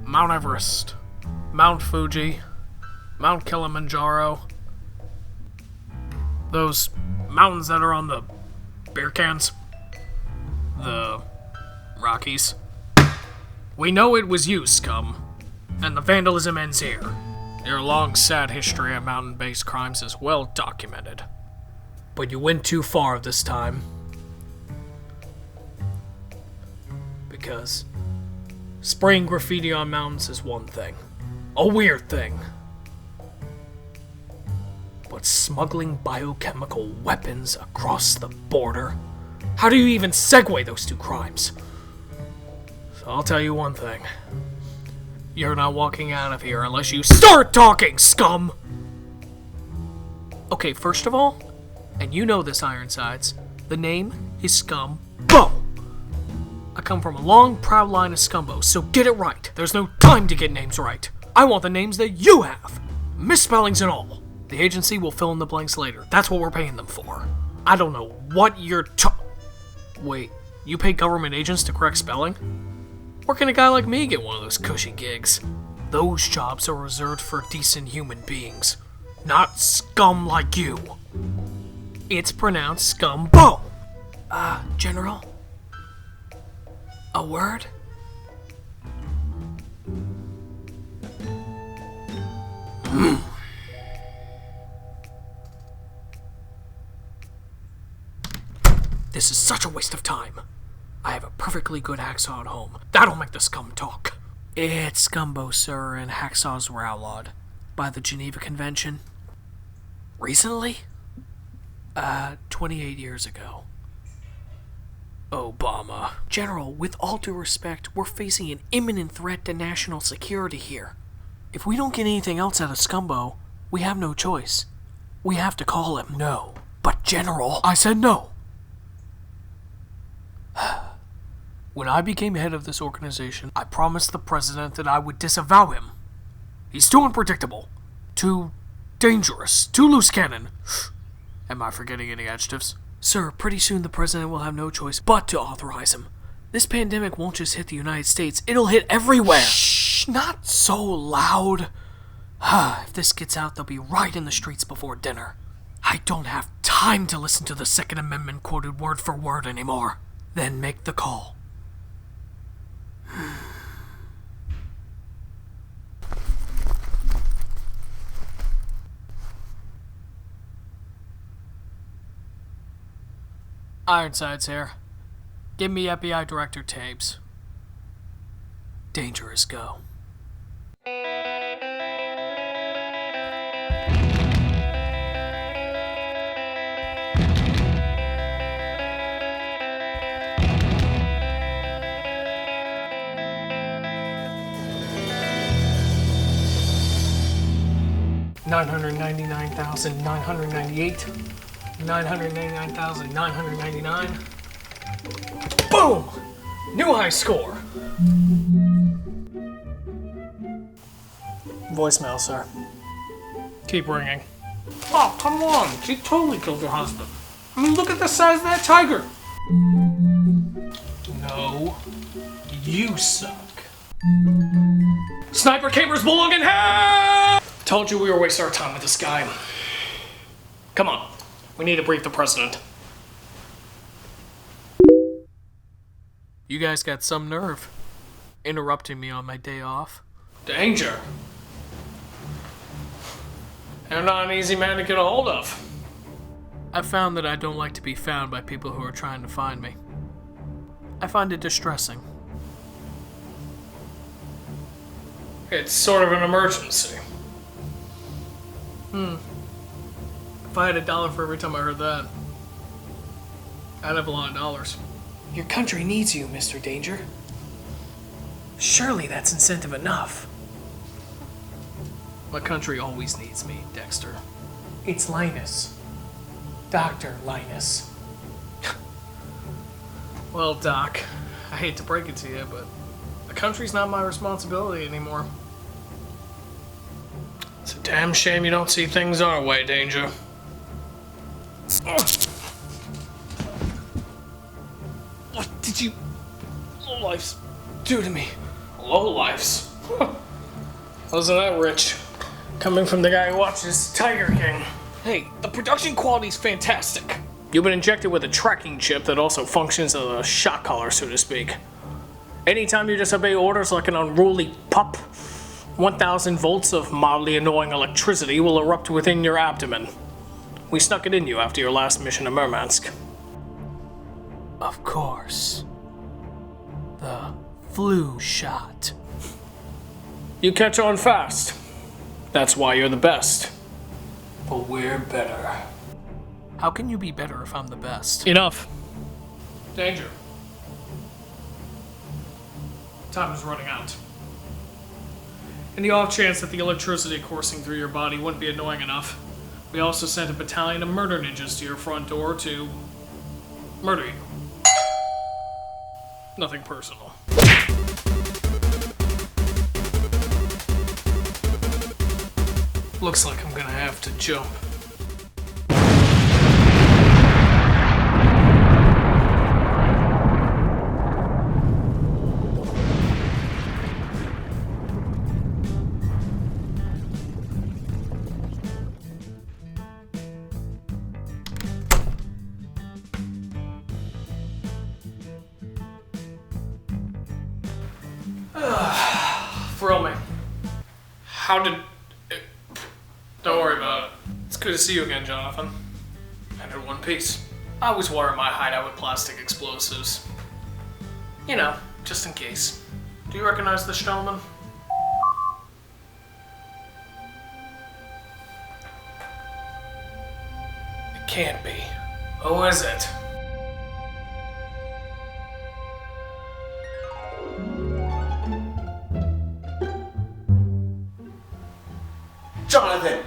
Mount Everest, Mount Fuji, Mount Kilimanjaro, those mountains that are on the beer cans, the Rockies. We know it was you, scum, and the vandalism ends here. Your long, sad history of mountain-based crimes is well documented. But you went too far this time. Because spraying graffiti on mountains is one thing. A weird thing. But smuggling biochemical weapons across the border? How do you even segue those two crimes? So I'll tell you one thing. You're not walking out of here unless you start talking, scum! Okay, first of all, and you know this, Ironsides, the name is Scumbo. I come from a long, proud line of Scumbo, so get it right. There's no time to get names right. I want the names that you have. Misspellings and all. The agency will fill in the blanks later. That's what we're paying them for. I don't know what you're Wait, you pay government agents to correct spelling? Where can a guy like me get one of those cushy gigs? Those jobs are reserved for decent human beings, not scum like you. It's pronounced Scumbo. General? A word? This is such a waste of time. I have a perfectly good hacksaw at home. That'll make the scum talk. It's Scumbo, sir, and hacksaws were outlawed by the Geneva Convention. Recently? 28 years ago. Obama. General, with all due respect, we're facing an imminent threat to national security here. If we don't get anything else out of Scumbo, we have no choice. We have to call him. No. But General... I said no. When I became head of this organization, I promised the president that I would disavow him. He's too unpredictable, too dangerous, too loose cannon. Am I forgetting any adjectives? Sir, pretty soon the president will have no choice but to authorize him. This pandemic won't just hit the United States, it'll hit everywhere. Shh, not so loud. If this gets out, they'll be right in the streets before dinner. I don't have time to listen to the Second Amendment quoted word for word anymore. Then make the call. Ironsides here. Give me F.B.I. Director tapes. Dangerous go. $999,998, $999,999. Boom! New high score. Voicemail, sir. Keep ringing. Oh, come on. She totally killed your husband. I mean, look at the size of that tiger. No. You suck. Sniper cameras belong in hell! Told you we were wasting our time with this guy. Come on. We need to brief the president. You guys got some nerve. Interrupting me on my day off. Danger. You're not an easy man to get a hold of. I found that I don't like to be found by people who are trying to find me. I find it distressing. It's sort of an emergency. If I had $1 for every time I heard that, I'd have a lot of dollars. Your country needs you, Mr. Danger. Surely that's incentive enough. My country always needs me, Dexter. It's Linus. Dr. Linus. Well, Doc, I hate to break it to you, but the country's not my responsibility anymore. It's a damn shame you don't see things our way, Danger. What did you lowlifes do to me? Lowlifes? Wasn't that rich? Coming from the guy who watches Tiger King. Hey, the production quality's fantastic. You've been injected with a tracking chip that also functions as a shot collar, so to speak. Anytime you disobey orders like an unruly pup, 1,000 volts of mildly annoying electricity will erupt within your abdomen. We snuck it in you after your last mission to Murmansk. Of course. The flu shot. You catch on fast. That's why you're the best. But we're better. How can you be better if I'm the best? Enough. Danger. Time is running out. In the off chance that the electricity coursing through your body wouldn't be annoying enough, we also sent a battalion of murder ninjas to your front door to murder you. Nothing personal. Looks like I'm gonna have to jump. Thrill me. How did... Don't worry about it. It's good to see you again, Jonathan. And in one piece. I always wire my hideout with plastic explosives. You know, just in case. Do you recognize this gentleman? It can't be. Who is it? Jonathan!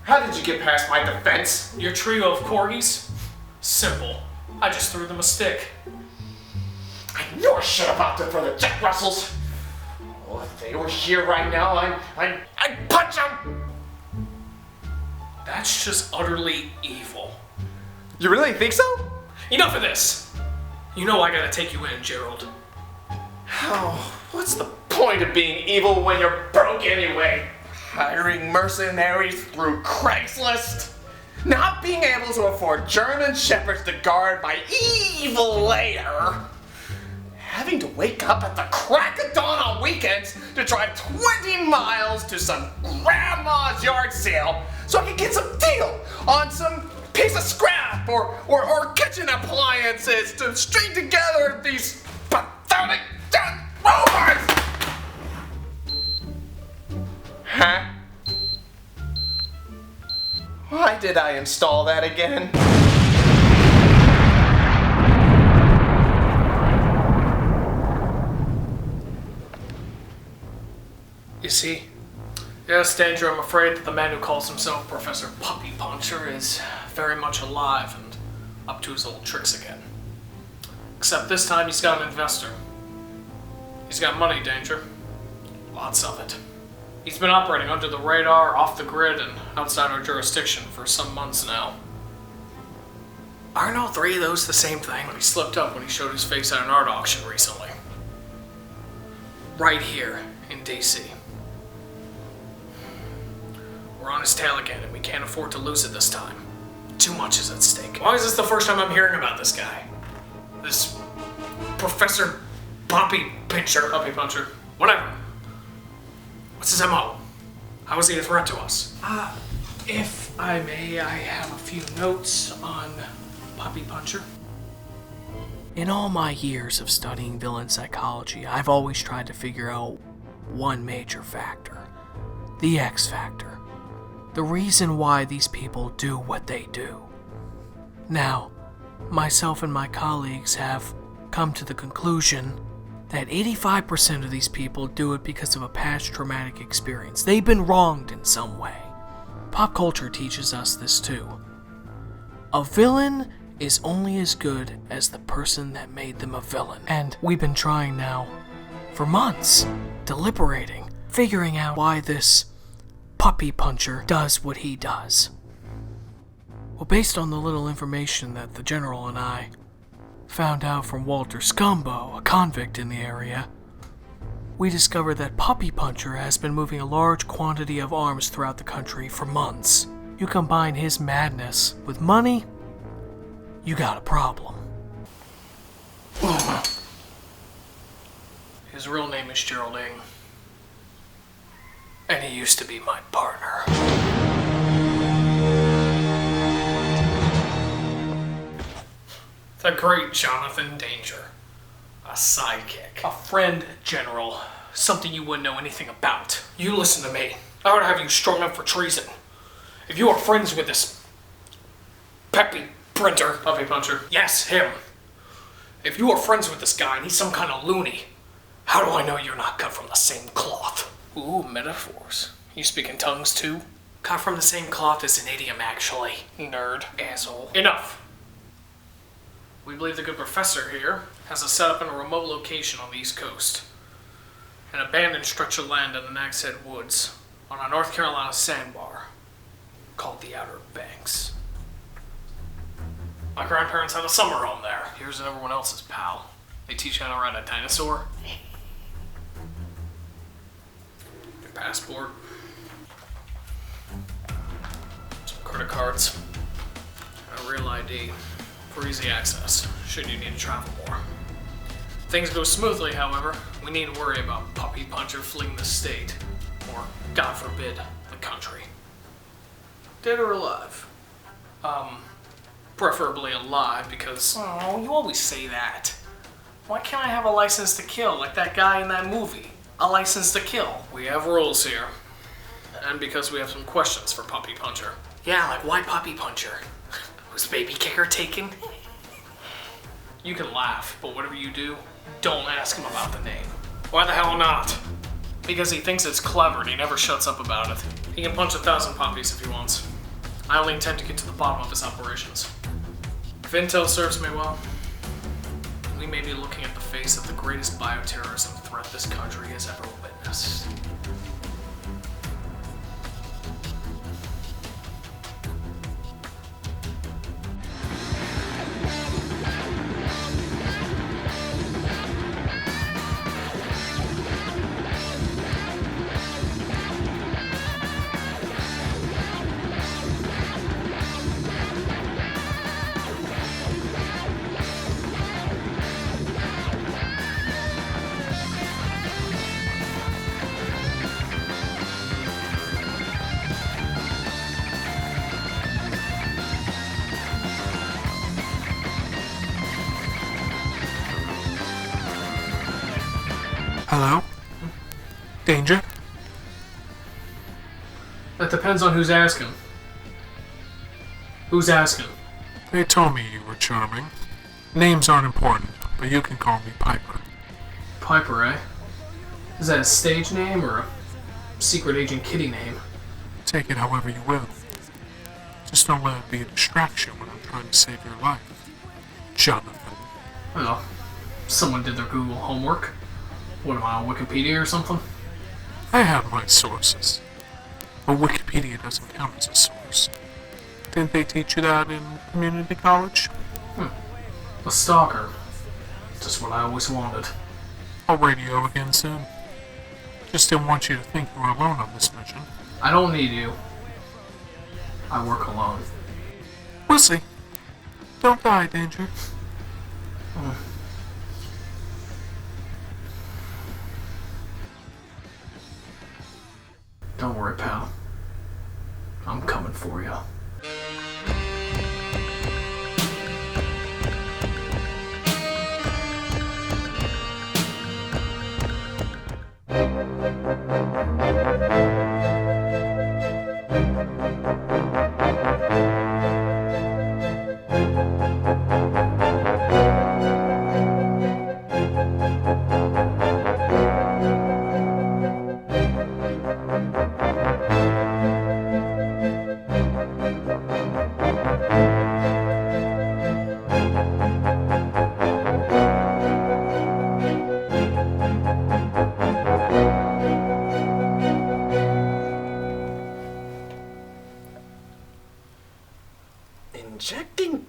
How did you get past my defense? Your trio of corgis? Simple. I just threw them a stick. I knew I should have opted for the Jack Russells. Oh, if they were here right now, I'd punch them! That's just utterly evil. You really think so? Enough of this! You know I gotta take you in, Gerald. Oh, what's the point of being evil when you're broke anyway? Hiring mercenaries through Craigslist? Not being able to afford German shepherds to guard my evil lair? Having to wake up at the crack of dawn on weekends to drive 20 miles to some grandma's yard sale so I can get some deal on some piece of scrap or kitchen appliances to string together these pathetic dead robots! Huh? Why did I install that again? You see? Yes, Danger, I'm afraid that the man who calls himself Professor PuppyPuncher is very much alive and up to his old tricks again. Except this time he's got an investor. He's got money, Danger. Lots of it. He's been operating under the radar, off the grid, and outside our jurisdiction for some months now. Aren't all three of those the same thing? But he slipped up when he showed his face at an art auction recently. Right here in DC. We're on his tail again, and we can't afford to lose it this time. Too much is at stake. Why is this the first time I'm hearing about this guy? This Professor PuppyPuncher, whatever. What's his MO? How is he a threat to us? If I may, I have a few notes on PuppyPuncher. In all my years of studying villain psychology, I've always tried to figure out one major factor. The X factor. The reason why these people do what they do. Now, myself and my colleagues have come to the conclusion that 85% of these people do it because of a past traumatic experience. They've been wronged in some way. Pop culture teaches us this too. A villain is only as good as the person that made them a villain. And we've been trying now for months, deliberating, figuring out why this PuppyPuncher does what he does. Well, based on the little information that the General and I found out from Walter Scumbo, a convict in the area, we discovered that PuppyPuncher has been moving a large quantity of arms throughout the country for months. You combine his madness with money, you got a problem. His real name is Gerald Eng, and he used to be my partner. The great Jonathan Danger. A sidekick. A friend, General. Something you wouldn't know anything about. You listen to me. I ought to have you strung up for treason. If you are friends with this PuppyPuncher. Yes, him. If you are friends with this guy and he's some kind of loony, how do I know you're not cut from the same cloth? Ooh, metaphors. You speak in tongues too? Cut from the same cloth is an idiom, actually. Nerd. Asshole. Enough! We believe the good professor here has us set up in a remote location on the East Coast. An abandoned stretch of land in the Nag's Head Woods on a North Carolina sandbar called the Outer Banks. My grandparents had a summer home there. Here's everyone else's pal. They teach you how to ride a dinosaur. Your passport. Some credit cards. And a real ID. For easy access, should you need to travel more. If things go smoothly, however, we need to worry about PuppyPuncher fleeing the state, or, God forbid, the country. Dead or alive? Preferably alive, because... Oh, you always say that. Why can't I have a license to kill, like that guy in that movie? A license to kill. We have rules here. And because we have some questions for PuppyPuncher. Yeah, like why PuppyPuncher? Was Baby Kicker taken? You can laugh, but whatever you do, don't ask him about the name. Why the hell not? Because he thinks it's clever and he never shuts up about it. He can punch 1,000 puppies if he wants. I only intend to get to the bottom of his operations. If intel serves me well, we may be looking at the face of the greatest bioterrorism threat this country has ever witnessed. Hello? Danger? That depends on who's asking. Who's asking? They told me you were charming. Names aren't important, but you can call me Piper. Piper, eh? Is that a stage name or a secret agent kitty name? Take it however you will. Just don't let it be a distraction when I'm trying to save your life. Jonathan. Well, someone did their Google homework. What am I, on Wikipedia or something? I have my sources. But Wikipedia doesn't count as a source. Didn't they teach you that in community college? A stalker. Just what I always wanted. I'll radio again soon. Just didn't want you to think you were alone on this mission. I don't need you. I work alone. We'll see. Don't die, Danger. Don't worry, pal. I'm coming for you.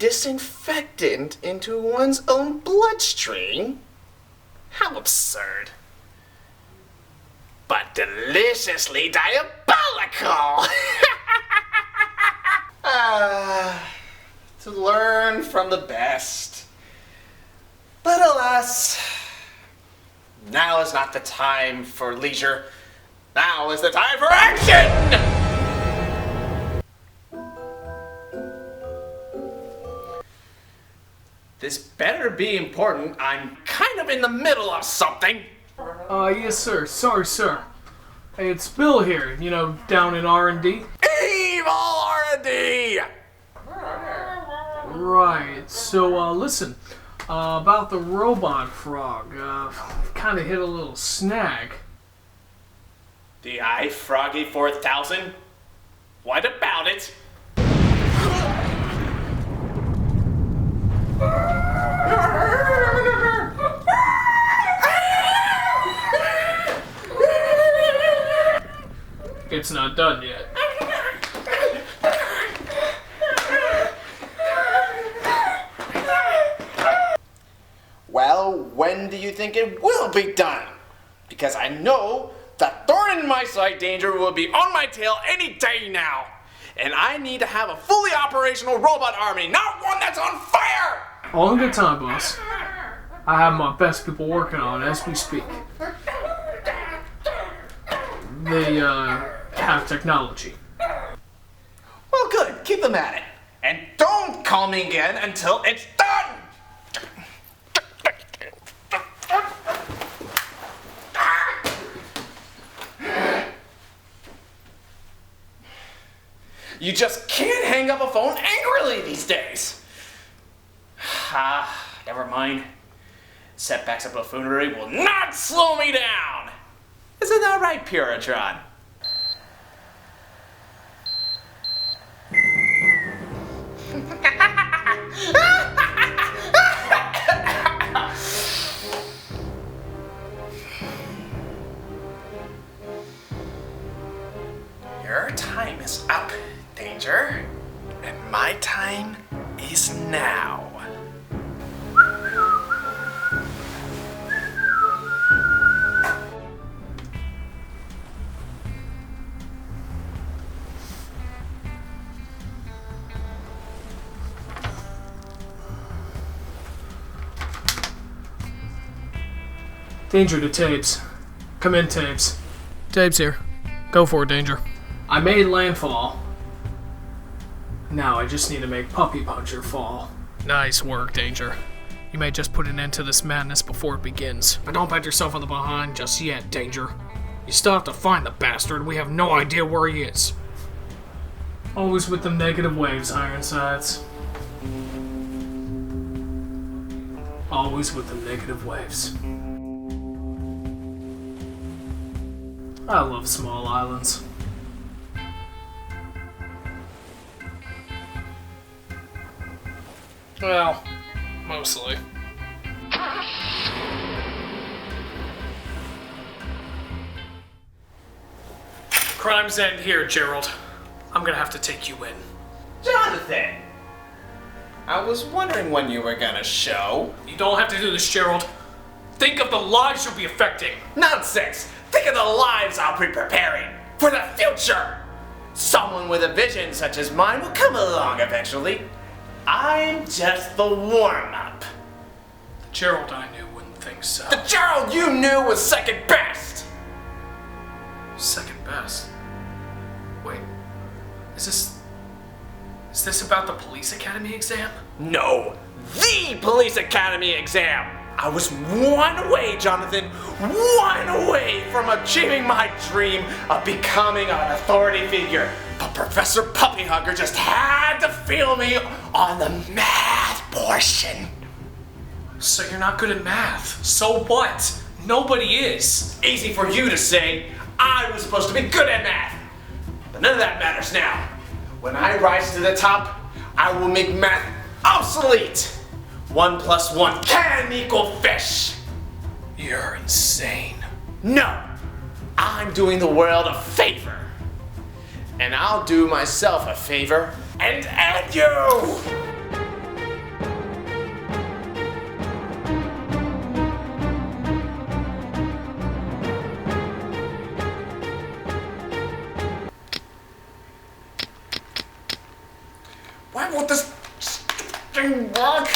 disinfectant into one's own bloodstream? How absurd. But deliciously diabolical! To learn from the best. But alas, now is not the time for leisure. Now is the time for action! This better be important. I'm kind of in the middle of something. Yes, sir. Sorry, sir. Hey, it's Bill here, down in R&D. Evil R&D! Right, so, listen, about the robot frog, kind of hit a little snag. The iFroggy 4000? What about it? It's not done yet. Well, when do you think it will be done? Because I know that thorn in my side danger will be on my tail any day now. And I need to have a fully operational robot army, not one that's on fire! All in good time, boss. I have my best people working on it as we speak. They, have technology. Well, good. Keep them at it. And don't call me again until it's done! You just can't hang up a phone angrily these days. Never mind. Setbacks of buffoonery will not slow me down. Isn't that right, Puritron? Your time is up, Danger, and my time is now. Danger to Tabes. Come in, Tabes. Tabes here. Go for it, Danger. I made landfall. Now I just need to make PuppyPuncher fall. Nice work, Danger. You may just put an end to this madness before it begins. But don't pat yourself on the behind just yet, Danger. You still have to find the bastard. We have no idea where he is. Always with them negative waves, Ironsides. Always with them negative waves. I love small islands. Well, mostly. Crime's end here, Gerald. I'm gonna have to take you in. Jonathan! I was wondering when you were gonna show. You don't have to do this, Gerald. Think of the lives you'll be affecting. Nonsense! Think of the lives I'll be preparing for the future! Someone with a vision such as mine will come along eventually. I'm just the warm-up. The Gerald I knew wouldn't think so. The Gerald you knew was second best! Second best? Wait, is this about the police academy exam? No, the police academy exam! I was one away, Jonathan, one away from achieving my dream of becoming an authority figure. But Professor PuppyPuncher just had to feel me on the math portion. So you're not good at math. So what? Nobody is. Easy for you to say. I was supposed to be good at math. But none of that matters now. When I rise to the top, I will make math obsolete. 1 + 1 can equal fish. You're insane. No, I'm doing the world a favor. And I'll do myself a favor and you! Will this thing work?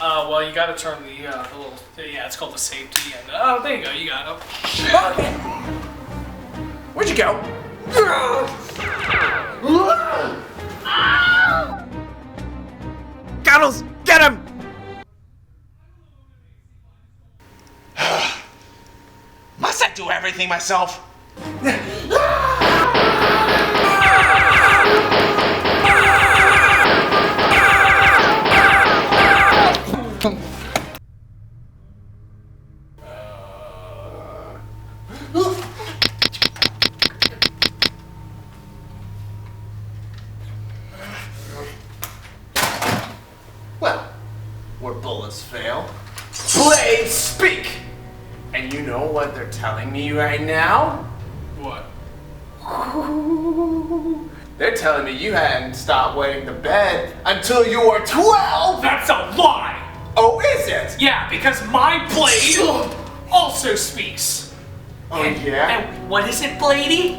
Well, you gotta turn the little, yeah, it's called the safety, and, oh, there you go, you got it. Where'd you go? Cuddles, get him! Must I do everything myself? Well, where bullets fail, blades speak! And you know what they're telling me right now? What? They're telling me you hadn't stopped wetting the bed until you were 12! That's a lie! Oh, is it? Yeah, because my blade also speaks. Oh, yeah? And what is it, Blady?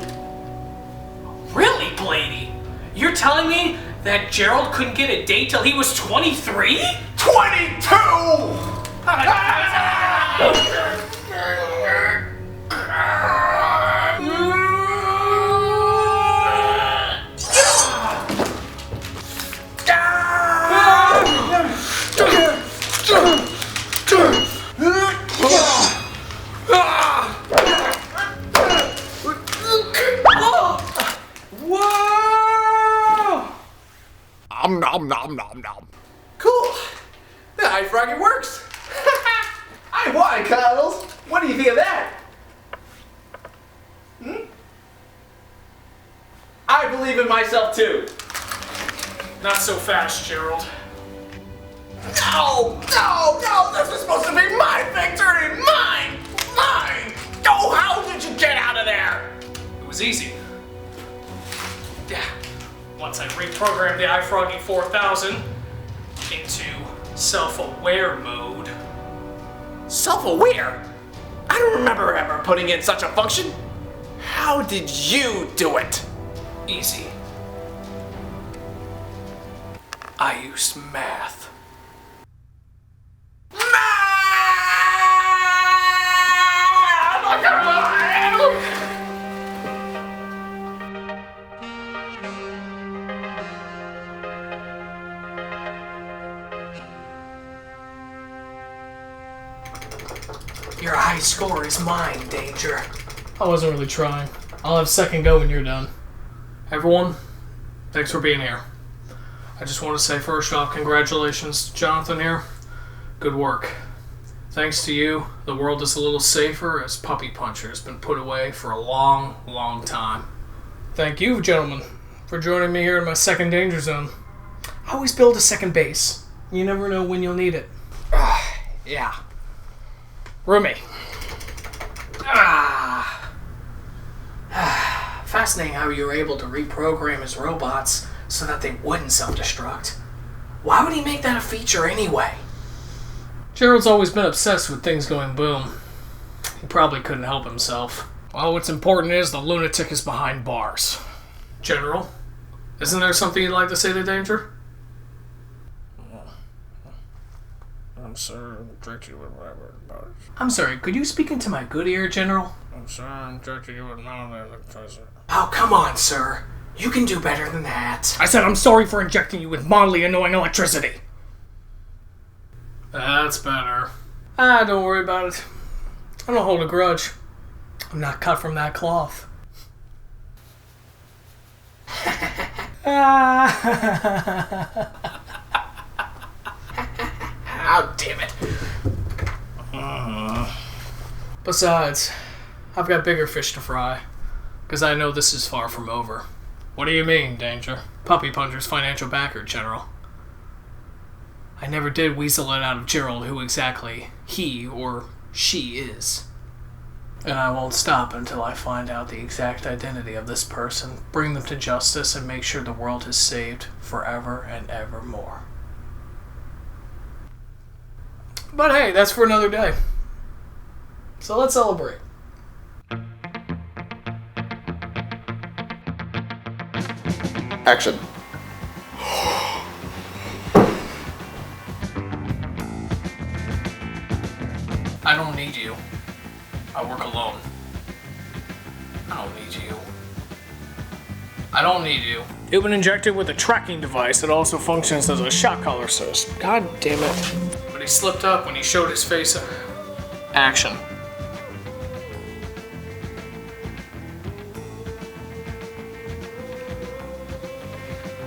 Really, Blady? You're telling me that Gerald couldn't get a date till he was 23? 22! Nom nom nom nom. Cool. The high froggy works. I won, Cuddles. What do you think of that? I believe in myself too. Not so fast, Gerald. No! This was supposed to be my victory! Mine! Oh, how did you get out of there? It was easy. Yeah. Once I reprogrammed the iFroggy 4000 into self-aware mode. Self-aware? I don't remember ever putting in such a function. How did you do it? Easy. I used math. Your high score is mine, Danger. I wasn't really trying. I'll have second go when you're done. Everyone, thanks for being here. I just want to say first off, congratulations to Jonathan here. Good work. Thanks to you, the world is a little safer as PuppyPuncher has been put away for a long, long time. Thank you, gentlemen, for joining me here in my second danger zone. I always build a second base. You never know when you'll need it. Yeah. Roomy. Fascinating how you were able to reprogram his robots so that they wouldn't self-destruct. Why would he make that a feature anyway? Gerald's always been obsessed with things going boom. He probably couldn't help himself. Well, what's important is the lunatic is behind bars. General, isn't there something you'd like to say to Danger? I'm sorry, I'm directing you with whatever about it. I'm sorry, could you speak into my good ear, General? I'm sorry, I'm directing you with non-electricity. Oh, come on, sir. You can do better than that. I said I'm sorry for injecting you with mildly annoying electricity. That's better. Don't worry about it. I don't hold a grudge. I'm not cut from that cloth. Oh, damn it. Besides, I've got bigger fish to fry. Because I know this is far from over. What do you mean, Danger? PuppyPuncher's financial backer, General. I never did weasel it out of Gerald who exactly he or she is. And I won't stop until I find out the exact identity of this person, bring them to justice, and make sure the world is saved forever and ever more. But hey, that's for another day. So let's celebrate. Action. I don't need you. I work alone. I don't need you. I don't need you. You've been injected with a tracking device that also functions as a shock collar source. God damn it. But he slipped up when he showed his face. Action.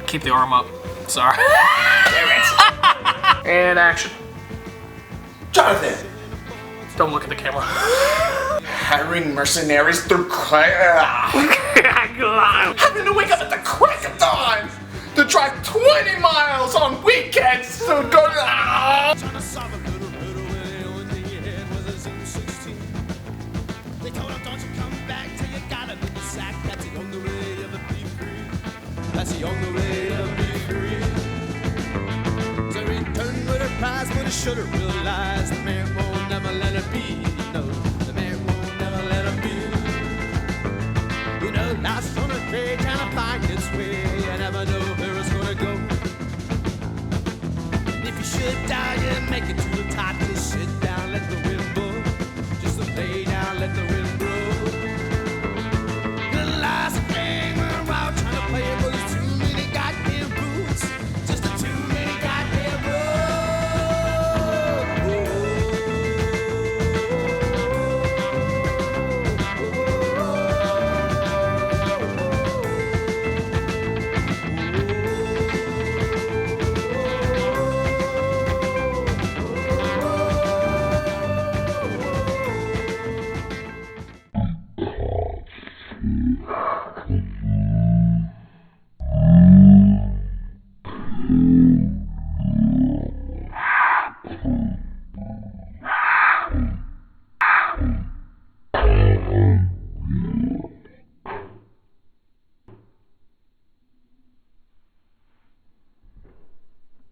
Keep the arm up. Sorry. Damn it. And action. Jonathan! Don't look at the camera. Hiring mercenaries through having to wake up at the crack of dawn to drive 20 miles on weekends to go to. They told him, don't you come back till you got him in the sack. That's the only way of be free. That's the only way of be free. To return with a prize, but he should have realized the man won't never let it be. No, the man won't never let it be. You know, life's on a page and a find its way. You never know where it's gonna go. And if you should die, you make it